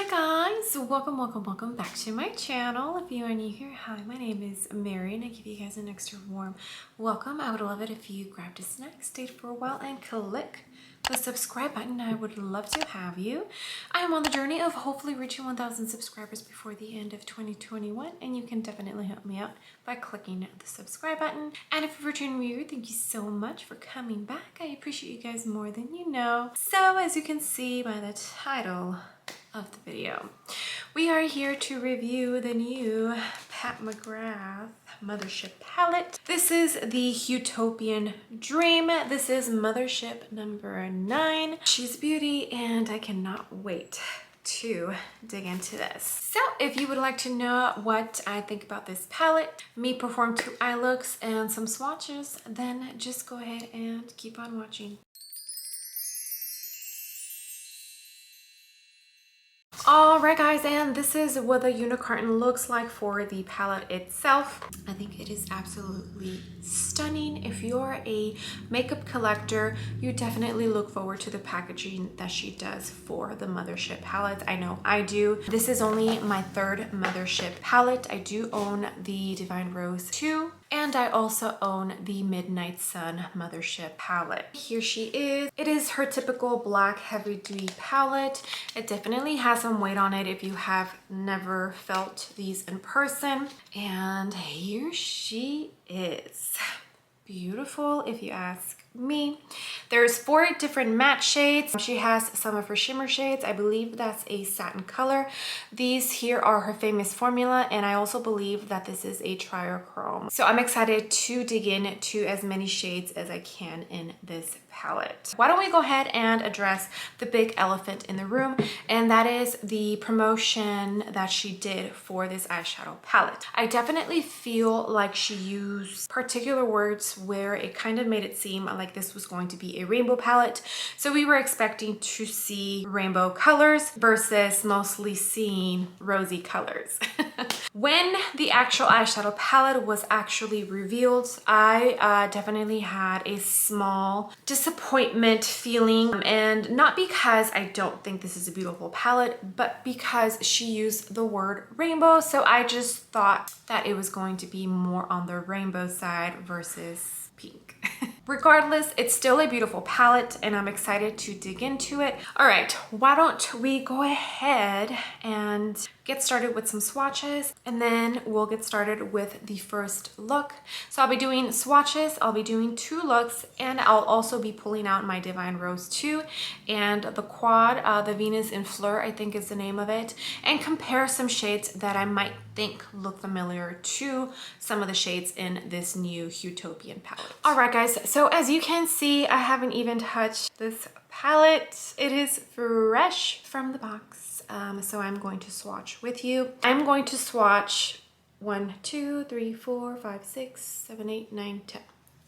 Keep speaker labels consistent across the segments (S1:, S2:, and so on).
S1: Hi guys, welcome back to my channel. If you are new here, hi, my name is Mary and I give you guys an extra warm welcome. I would love it if you grabbed a snack, stayed for a while, and click the subscribe button. I would love to have you. I am on the journey of hopefully reaching 1,000 subscribers before the end of 2021, and you can definitely help me out by clicking the subscribe button. And if you're a returning viewer, thank you so much for coming back. I appreciate you guys more than you know. So as you can see by the title of the video, we are here to review the new Pat McGrath Mothership palette. This is the Huetopian Dream. This is Mothership number 9. She's a beauty and I cannot wait to dig into this. So if you would like to know what I think about this palette, me perform 2 eye looks and some swatches, then just go ahead and keep on watching. Alright guys, and this is what the unicorn looks like for the palette itself. I think it is absolutely stunning. If you're a makeup collector, you definitely look forward to the packaging that she does for the Mothership palette. I know I do. This is only my 3rd Mothership palette. I do own the Divine Rose 2. And I also own the Midnight Sun Mothership palette. Here she is. It is her typical black heavy duty palette. It definitely has some weight on it if you have never felt these in person. And here she is. Beautiful if you ask me. There's 4 different matte shades. She has some of her shimmer shades. I believe that's a satin color. These here are her famous formula, and I also believe that this is a Triochrome. So I'm excited to dig into as many shades as I can in this palette. Why don't we go ahead and address the big elephant in the room, and that is the promotion that she did for this eyeshadow palette. I definitely feel like she used particular words where it kind of made it seem like this was going to be a rainbow palette. So we were expecting to see rainbow colors versus mostly seeing rosy colors. When the actual eyeshadow palette was actually revealed, I definitely had a small disappointment feeling, and not because I don't think this is a beautiful palette, but because she used the word rainbow. So I just thought that it was going to be more on the rainbow side versus pink. Regardless, it's still a beautiful palette and I'm excited to dig into it. All right, why don't we go ahead and get started with some swatches, and then we'll get started with the first look. So I'll be doing swatches, I'll be doing 2 looks, and I'll also be pulling out my Divine Rose 2 and the quad, the Venus in Fleur, I think is the name of it, and compare some shades that I might think look familiar to some of the shades in this new Huetopian palette. All right guys, so as you can see, I haven't even touched this palette. It is fresh from the box. So I'm going to swatch with you. I'm going to swatch 1, 2, 3, 4, 5, 6, 7, 8, 9, 10.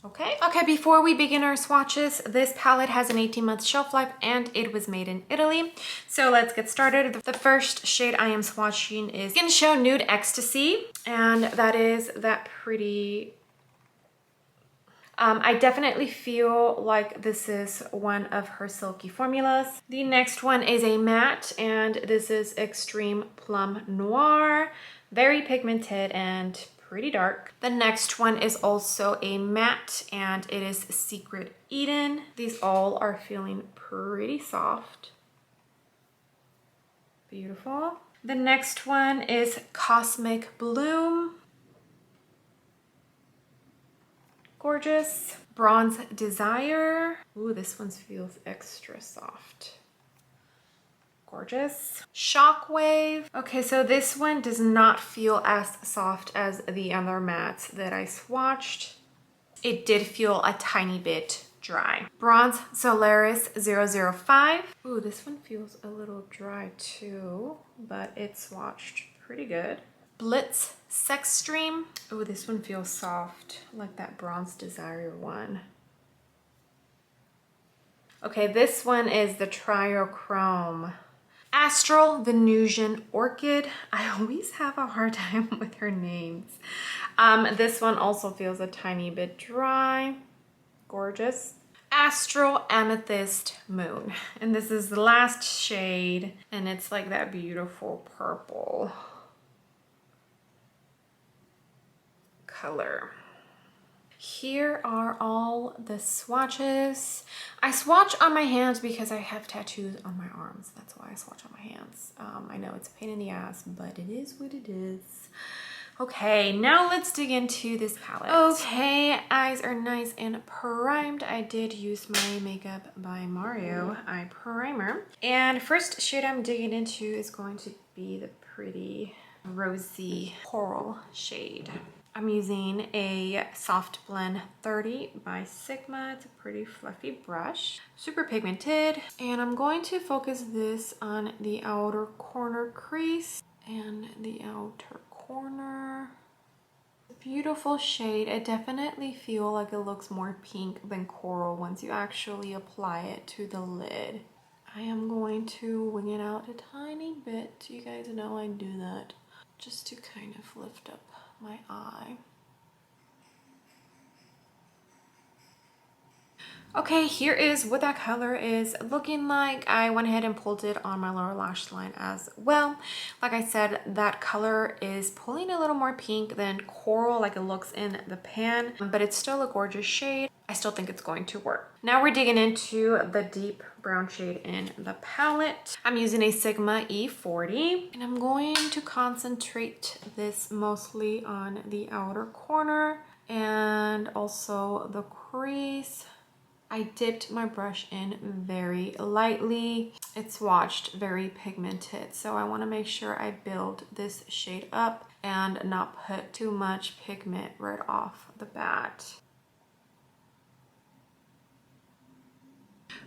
S1: Okay, before we begin our swatches, this palette has an 18-month shelf life and it was made in Italy. So let's get started. The first shade I am swatching is Skin Show Nude Ecstasy, and that is that pretty... I definitely feel like this is one of her silky formulas. The next one is a matte, and this is Extreme Plum Noir. Very pigmented and pretty dark. The next one is also a matte, and it is Secret Eden. These all are feeling pretty soft. Beautiful. The next one is Cosmic Bloom. Gorgeous. Bronze Desire. Ooh, this one feels extra soft. Gorgeous. Shockwave. Okay, so this one does not feel as soft as the other mattes that I swatched. It did feel a tiny bit dry. Bronze Solaris 005. Ooh, this one feels a little dry too, but it swatched pretty good. Blitz Sex Dream. Oh, this one feels soft, like that Bronze Desire one. Okay, this one is the Triochrome. Astral Venusian Orchid. I always have a hard time with her names. This one also feels a tiny bit dry. Gorgeous. Astral Amethyst Moon. And this is the last shade, and it's like that beautiful purple color. Here are all the swatches. I swatch on my hands because I have tattoos on my arms. That's why I swatch on my hands. I know it's a pain in the ass, but it is what it is. Okay, now let's dig into this palette. Okay, eyes are nice and primed. I did use my Makeup by Mario eye primer. And first shade I'm digging into is going to be the pretty rosy coral shade. I'm using a Soft Blend 30 by Sigma. It's a pretty fluffy brush, super pigmented. And I'm going to focus this on the outer corner crease and the outer corner. Beautiful shade. I definitely feel like it looks more pink than coral once you actually apply it to the lid. I am going to wing it out a tiny bit. You guys know I do that just to kind of lift up my eye. Okay, here is what that color is looking like. I went ahead and pulled it on my lower lash line as well. Like I said, that color is pulling a little more pink than coral like it looks in the pan, but it's still a gorgeous shade. I still think it's going to work. Now we're digging into the deep brown shade in the palette. I'm using a Sigma E40, and I'm going to concentrate this mostly on the outer corner and also the crease. I dipped my brush in very lightly. It's swatched very pigmented, so I want to make sure I build this shade up and not put too much pigment right off the bat.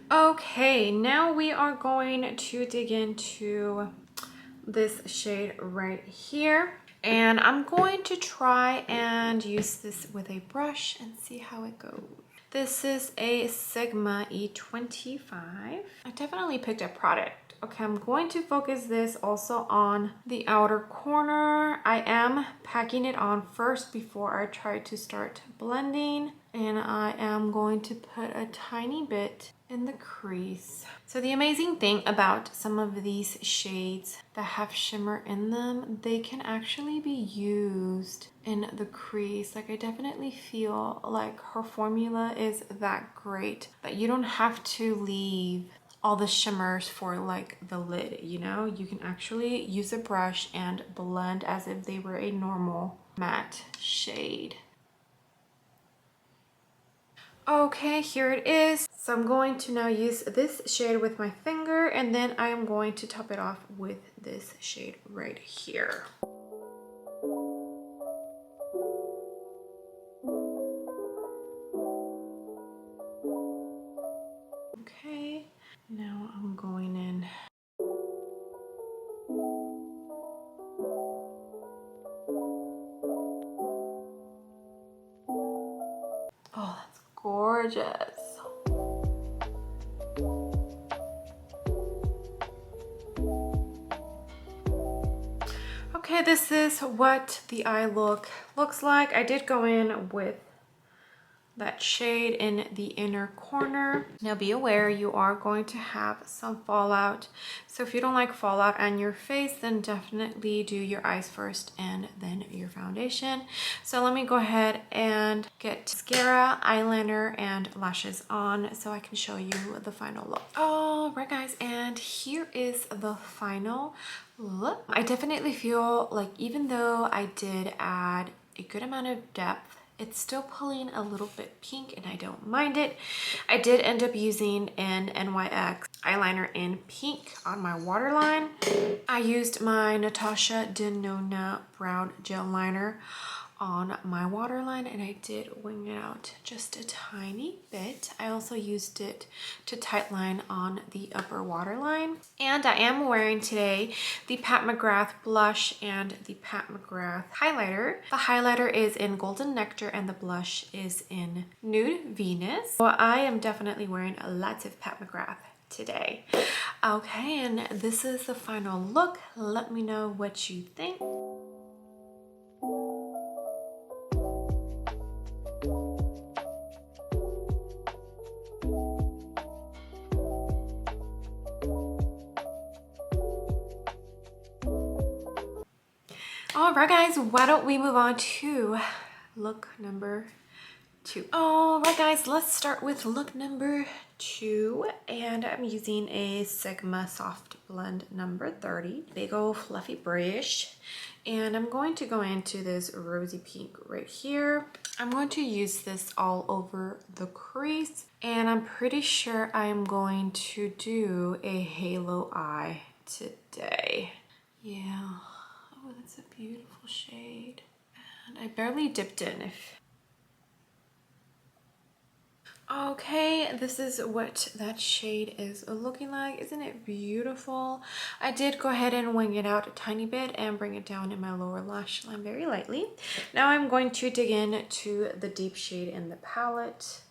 S1: Okay, now we are going to dig into this shade right here. And I'm going to try and use this with a brush and see how it goes. This is a Sigma E25. I definitely picked a product. Okay, I'm going to focus this also on the outer corner. I am packing it on first before I try to start blending. And I am going to put a tiny bit in the crease. So the amazing thing about some of these shades that have shimmer in them, they can actually be used in the crease. Like I definitely feel like her formula is that great that you don't have to leave all the shimmers for like the lid, you know? You can actually use a brush and blend as if they were a normal matte shade. Okay, here it is. So I'm going to now use this shade with my finger, and then I am going to top it off with this shade right here. Okay, now I'm going in. Oh, that's gorgeous. Okay, this is what the eye look looks like. I did go in with that shade in the inner corner. Now be aware you are going to have some fallout. So if you don't like fallout on your face, then definitely do your eyes first and then your foundation. So let me go ahead and get mascara, eyeliner, and lashes on so I can show you the final look. All right, guys, and here is the final look. I definitely feel like even though I did add a good amount of depth, it's still pulling a little bit pink and I don't mind it. I did end up using an NYX eyeliner in pink on my waterline. I used my Natasha Denona brown gel liner on my waterline, and I did wing it out just a tiny bit. I also used it to tightline on the upper waterline. And I am wearing today the Pat McGrath blush and the Pat McGrath highlighter. The highlighter is in Golden Nectar and the blush is in Nude Venus. So I am definitely wearing lots of Pat McGrath today. Okay, and this is the final look. Let me know what you think. All right, guys, why don't we move on to look number 2. All right, guys, let's start with look number 2, and I'm using a Sigma Soft Blend number 30, big old fluffy brush, and I'm going to go into this rosy pink right here. I'm going to use this all over the crease, and I'm pretty sure I'm going to do a halo eye today. Yeah. Oh, that's a beautiful shade. And I barely dipped in. Okay, this is what that shade is looking like. Isn't it beautiful? I did go ahead and wing it out a tiny bit and bring it down in my lower lash line very lightly. Now I'm going to dig in to the deep shade in the palette.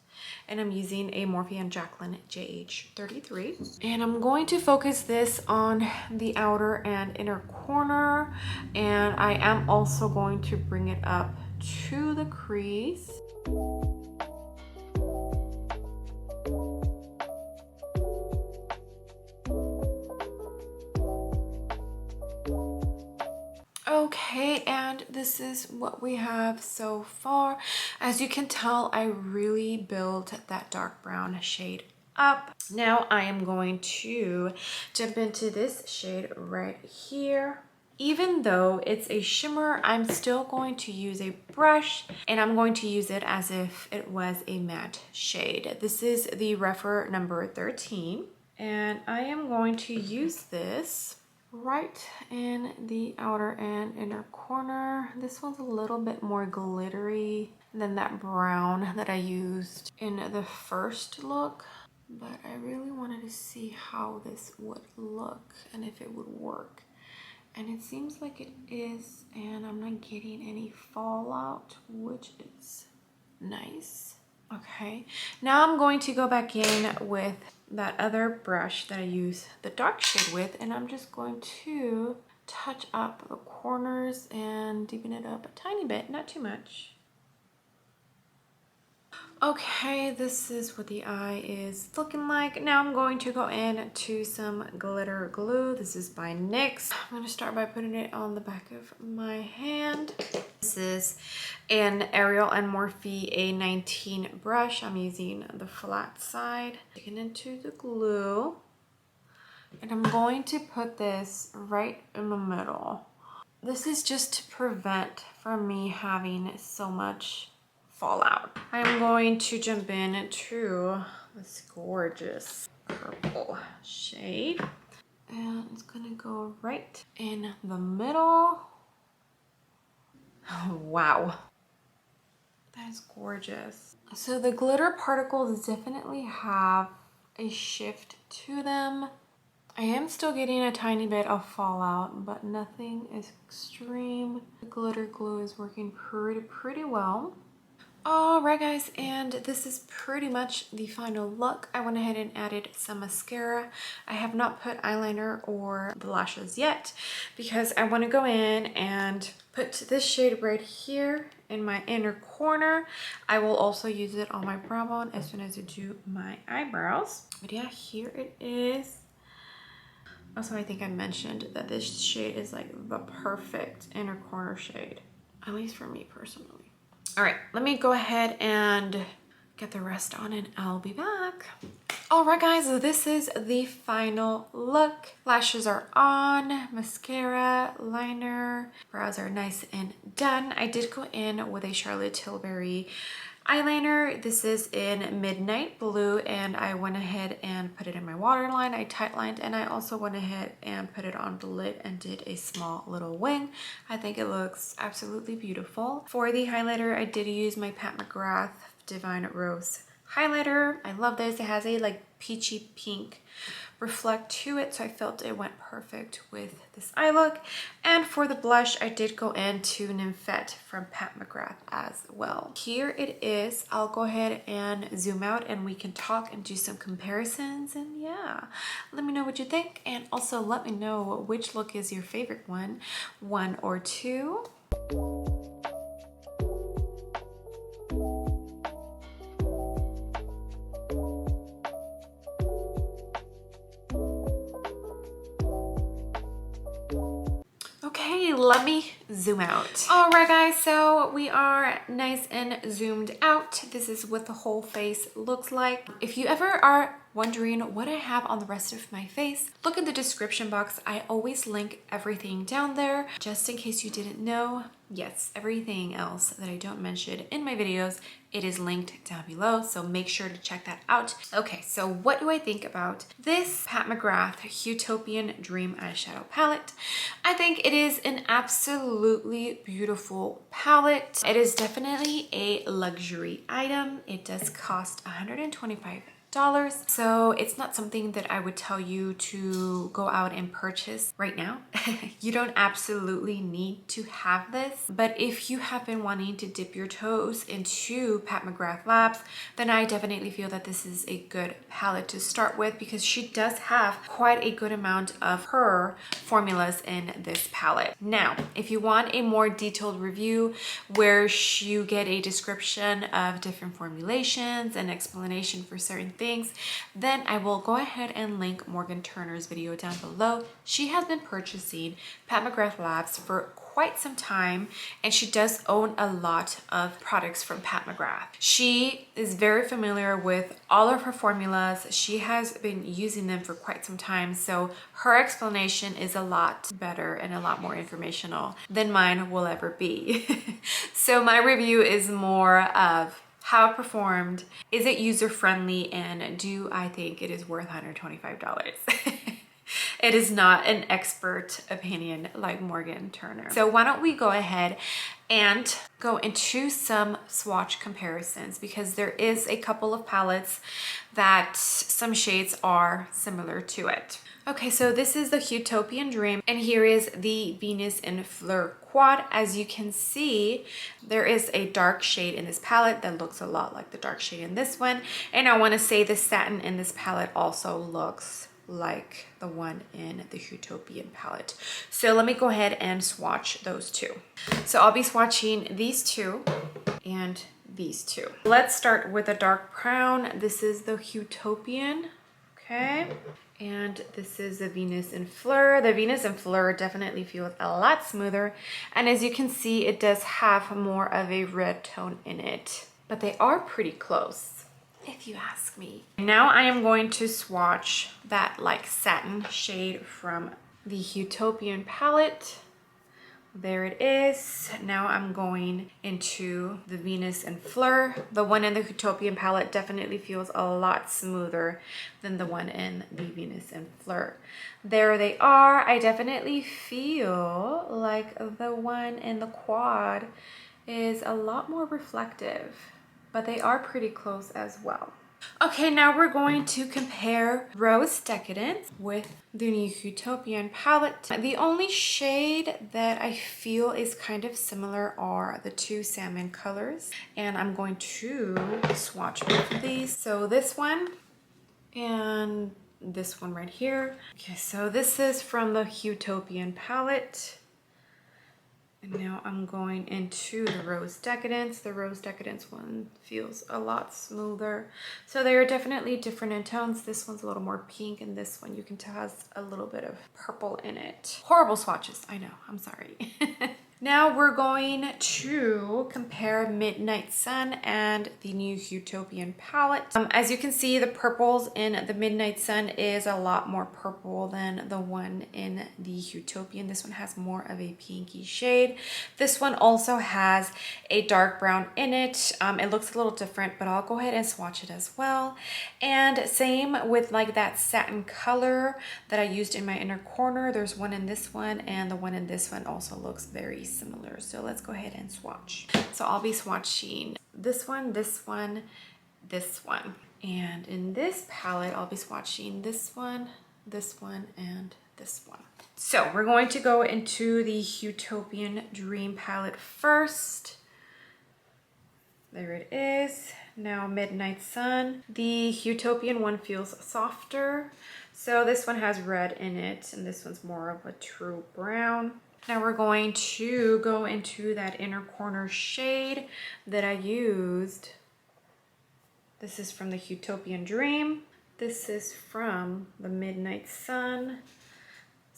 S1: And I'm using a Morphe and Jacqueline JH33. And I'm going to focus this on the outer and inner corner. And I am also going to bring it up to the crease. Okay, and this is what we have so far. As you can tell, I really built that dark brown shade up. Now I am going to jump into this shade right here. Even though it's a shimmer, I'm still going to use a brush, and I'm going to use it as if it was a matte shade. This is the Rephr number 13, and I am going to use this right in the outer and inner corner. This one's a little bit more glittery than that brown that I used in the first look, but I really wanted to see how this would look and if it would work. And it seems like it is, and I'm not getting any fallout, which is nice. Okay, now I'm going to go back in with that other brush that I use the dark shade with, and I'm just going to touch up the corners and deepen it up a tiny bit, not too much. Okay, this is what the eye is looking like. Now I'm going to go in to some glitter glue. This is by NYX. I'm going to start by putting it on the back of my hand. This is an Ariel and Morphe A19 brush. I'm using the flat side. Taking into the glue. And I'm going to put this right in the middle. This is just to prevent from me having so much fallout. I'm going to jump into this gorgeous purple shade, and it's gonna go right in the middle. Oh, wow, that is gorgeous. So the glitter particles definitely have a shift to them. I am still getting a tiny bit of fallout, but nothing is extreme. The glitter glue is working pretty well. All right, guys, and this is pretty much the final look. I went ahead and added some mascara. I have not put eyeliner or the lashes yet because I want to go in and put this shade right here in my inner corner. I will also use it on my brow bone as soon as I do my eyebrows. But yeah, here it is. Also, I think I mentioned that this shade is like the perfect inner corner shade, at least for me personally. All right, let me go ahead and get the rest on and I'll be back. All right, guys, this is the final look. Lashes are on, mascara, liner, brows are nice and done. I did go in with a Charlotte Tilbury eyeliner. This is in Midnight Blue, and I went ahead and put it in my waterline. I tightlined, and I also went ahead and put it on the lid and did a small little wing. I think it looks absolutely beautiful. For the highlighter, I did use my Pat McGrath Divine Rose highlighter. I love this. It has a like peachy pink reflect to it, so I felt it went perfect with this eye look. And for the blush, I did go into Nymphette from Pat McGrath as well. Here it is. I'll go ahead and zoom out and we can talk and do some comparisons, and yeah, let me know what you think, and also let me know which look is your favorite one or two. Okay, let me zoom out. All right, guys, so we are nice and zoomed out. This is what the whole face looks like. If you ever are wondering what I have on the rest of my face, look in the description box. I always link everything down there, just in case you didn't know. Yes, everything else that I don't mention in my videos, it is linked down below, so make sure to check that out. Okay, so what do I think about this Pat McGrath Huetopian Dream eyeshadow palette? I think it is an absolutely beautiful palette. It is definitely a luxury item. It does cost $125. So it's not something that I would tell you to go out and purchase right now. You don't absolutely need to have this, but if you have been wanting to dip your toes into Pat McGrath Labs, then I definitely feel that this is a good palette to start with, because she does have quite a good amount of her formulas in this palette. Now, if you want a more detailed review where you get a description of different formulations and explanation for certain things, then I will go ahead and link Morgan Turner's video down below. She has been purchasing Pat McGrath Labs for quite some time, and she does own a lot of products from Pat McGrath. She is very familiar with all of her formulas. She has been using them for quite some time, so her explanation is a lot better and a lot more informational than mine will ever be. So my review is more of how it performed, is it user-friendly, and do I think it is worth $125? It is not an expert opinion like Morgan Turner. So why don't we go ahead and go into some swatch comparisons, because there is a couple of palettes that some shades are similar to it. Okay, so this is the Huetopian Dream, and here is the Venus in Fleur quad. As you can see, there is a dark shade in this palette that looks a lot like the dark shade in this one. And I want to say the satin in this palette also looks like the one in the Huetopian palette. So let me go ahead and swatch those two. So I'll be swatching these two and these two. Let's start with a dark brown. This is the Huetopian, okay? And this is the Venus in Fleur. The Venus in Fleur definitely feels a lot smoother. And as you can see, it does have more of a red tone in it, but they are pretty close, if you ask me. Now I am going to swatch that like satin shade from the Huetopian palette. There it is. Now I'm going into the Venus in Fleur. The one in the Huetopian palette definitely feels a lot smoother than the one in the Venus in Fleur. There they are. I definitely feel like the one in the quad is a lot more reflective, but they are pretty close as well. Okay, now we're going to compare Rose Decadence with the new Huetopian palette. The only shade that I feel is kind of similar are the two salmon colors, and I'm going to swatch both of these. So this one and this one right here. Okay, so this is from the Huetopian palette. And now I'm going into the Rose Decadence. The Rose Decadence one feels a lot smoother. So they are definitely different in tones. This one's a little more pink, and this one you can tell has a little bit of purple in it. Horrible swatches, I know, I'm sorry. Now we're going to compare Midnight Sun and the new Huetopian palette. As you can see, the purples in the Midnight Sun is a lot more purple than the one in the Huetopian. This one has more of a pinky shade. This one also has a dark brown in it. It looks a little different, but I'll go ahead and swatch it as well. And same with like that satin color that I used in my inner corner. There's one in this one, and the one in this one also looks very similar. So let's go ahead and swatch. So I'll be swatching this one, this one, this one. And in this palette, I'll be swatching this one, and this one. So we're going to go into the Huetopian Dream palette first. There it is. Now Midnight Sun. The Huetopian one feels softer. So this one has red in it, and this one's more of a true brown. Now we're going to go into that inner corner shade that I used. This is from the Huetopian Dream. This is from the Midnight Sun.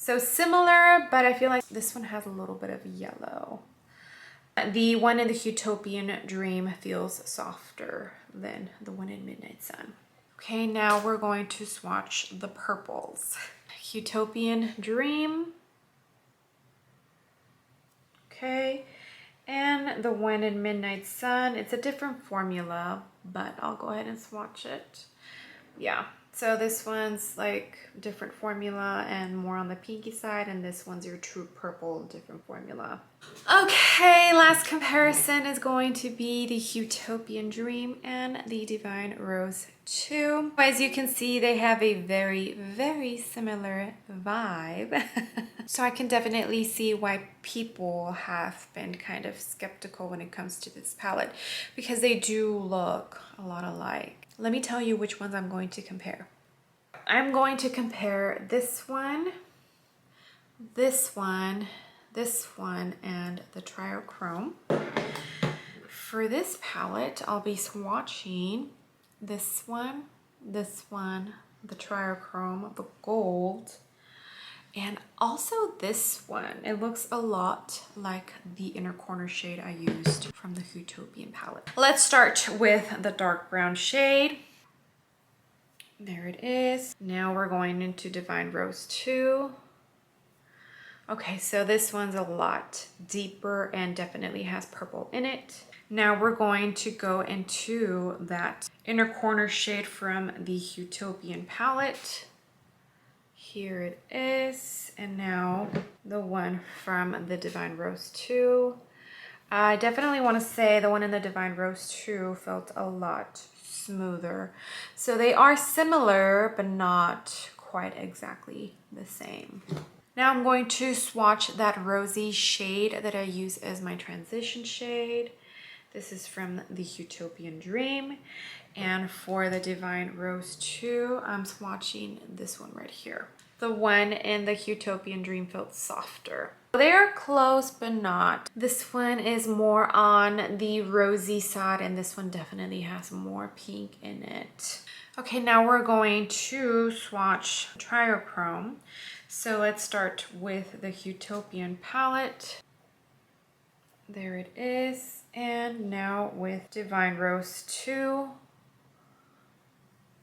S1: So similar, but I feel like this one has a little bit of yellow. The one in the Huetopian Dream feels softer than the one in Midnight Sun. Okay, now we're going to swatch the purples. Huetopian Dream. Okay, and the one in Midnight Sun. It's a different formula, but I'll go ahead and swatch it. Yeah, so this one's like different formula and more on the pinky side, and this one's your true purple, different formula. Okay, last comparison is going to be the Huetopian Dream and the Divine Rose 2. As you can see, they have a very, very similar vibe. So I can definitely see why people have been kind of skeptical when it comes to this palette, because they do look a lot alike. Let me tell you which ones I'm going to compare. I'm going to compare this one, this one, this one, and the Triochrome. For this palette, I'll be swatching this one, the Triochrome, the gold, and also this one. It looks a lot like the inner corner shade I used from the Huetopian palette. Let's start with the dark brown shade. There it is. Now we're going into Divine Rose 2. Okay, so this one's a lot deeper and definitely has purple in it. Now we're going to go into that inner corner shade from the Huetopian palette. Here it is. And now the one from the Divine Rose 2. I definitely want to say the one in the Divine Rose 2 felt a lot smoother. So they are similar, but not quite exactly the same. Now I'm going to swatch that rosy shade that I use as my transition shade. This is from the Huetopian Dream. And for the Divine Rose 2, I'm swatching this one right here. The one in the Huetopian Dream felt softer. They are close, but not. This one is more on the rosy side, and this one definitely has more pink in it. Okay, now we're going to swatch Triochrome. So let's start with the Huetopian palette. There it is. And now with Divine Rose 2.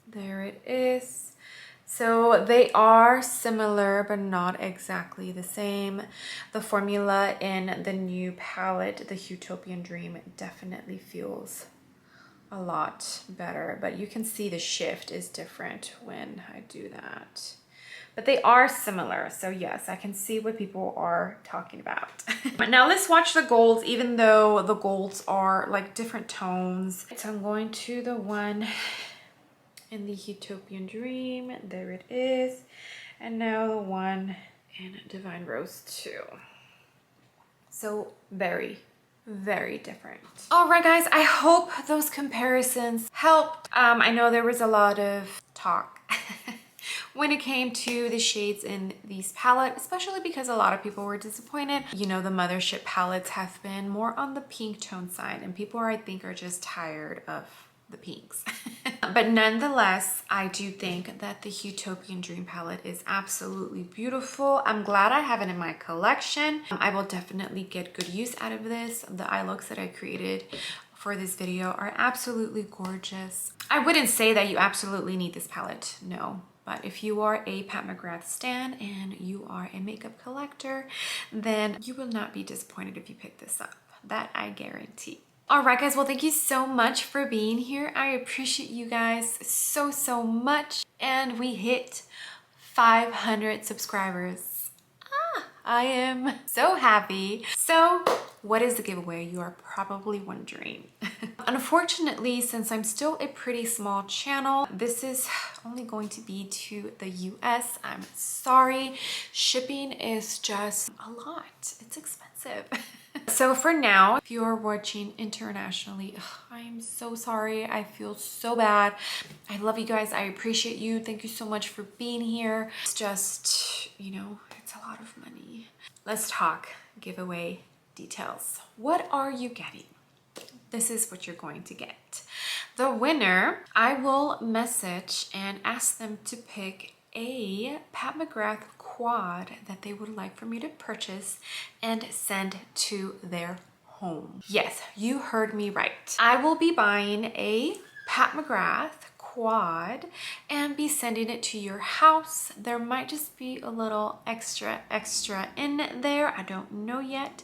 S1: There it is. So they are similar, but not exactly the same. The formula in the new palette, the Huetopian Dream, definitely feels a lot better, but you can see the shift is different when I do that. But they are similar, so yes, I can see what people are talking about. But now let's watch the golds, even though the golds are like different tones. So I'm going to the one in the Huetopian Dream. There it is. And now the one in Divine Rose 2. So very, very different. All right, guys, I hope those comparisons helped. I know there was a lot of talk when it came to the shades in these palettes, especially because a lot of people were disappointed. You know, the Mothership palettes have been more on the pink tone side, and people I think are just tired of the pinks. But nonetheless, I do think that the Huetopian Dream palette is absolutely beautiful. I'm glad I have it in my collection. I will definitely get good use out of this. The eye looks that I created for this video are absolutely gorgeous. I wouldn't say that you absolutely need this palette, no. But if you are a Pat McGrath stan and you are a makeup collector, then you will not be disappointed if you pick this up. That I guarantee. All right, guys, well, thank you so much for being here. I appreciate you guys so, so much. And we hit 500 subscribers. I am so happy. So what is the giveaway? You are probably wondering. Unfortunately, since I'm still a pretty small channel, this is only going to be to the US. I'm sorry. Shipping is just a lot. It's expensive. So for now, if you are watching internationally, I'm so sorry. I feel so bad. I love you guys. I appreciate you. Thank you so much for being here. It's just, you know, it's a lot of money. Let's talk giveaway details. What are you getting? This is what you're going to get. The winner, I will message and ask them to pick a Pat McGrath quad that they would like for me to purchase and send to their home. Yes, you heard me right. I will be buying a Pat McGrath quad and be sending it to your house. There might just be a little extra in there. I don't know yet.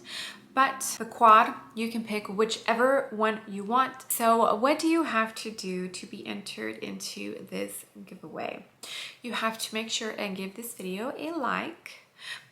S1: But the quad, you can pick whichever one you want. So what do you have to do to be entered into this giveaway? You have to make sure and give this video a like.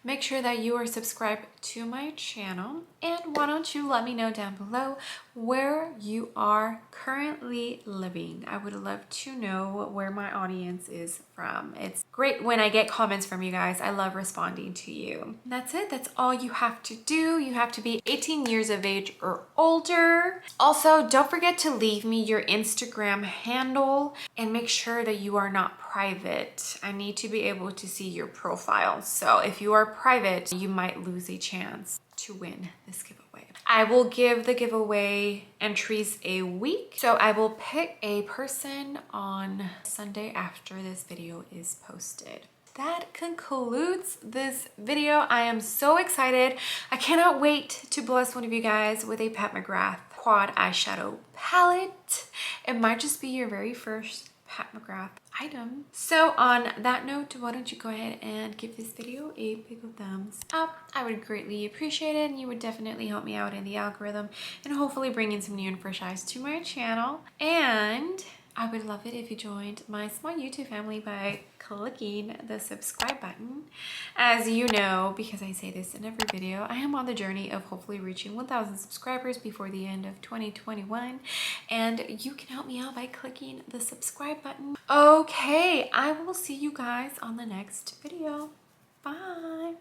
S1: Make sure that you are subscribed to my channel, and why don't you let me know down below where you are currently living. I would love to know where my audience is from. It's great when I get comments from you guys. I love responding to you. That's it. That's all you have to do. You have to be 18 years of age or older. Also, don't forget to leave me your Instagram handle and make sure that you are not private. I need to be able to see your profile. So if you are private, you might lose a chance to win this giveaway. I will give the giveaway entries a week. So I will pick a person on Sunday after this video is posted. That concludes this video. I am so excited. I cannot wait to bless one of you guys with a Pat McGrath quad eyeshadow palette. It might just be your very first Pat McGrath item. So on that note, why don't you go ahead and give this video a big thumbs up. I would greatly appreciate it, and you would definitely help me out in the algorithm and hopefully bring in some new and fresh eyes to my channel. And I would love it if you joined my small YouTube family by clicking the subscribe button. As you know, because I say this in every video, I am on the journey of hopefully reaching 1,000 subscribers before the end of 2021. And you can help me out by clicking the subscribe button. Okay, I will see you guys on the next video. Bye.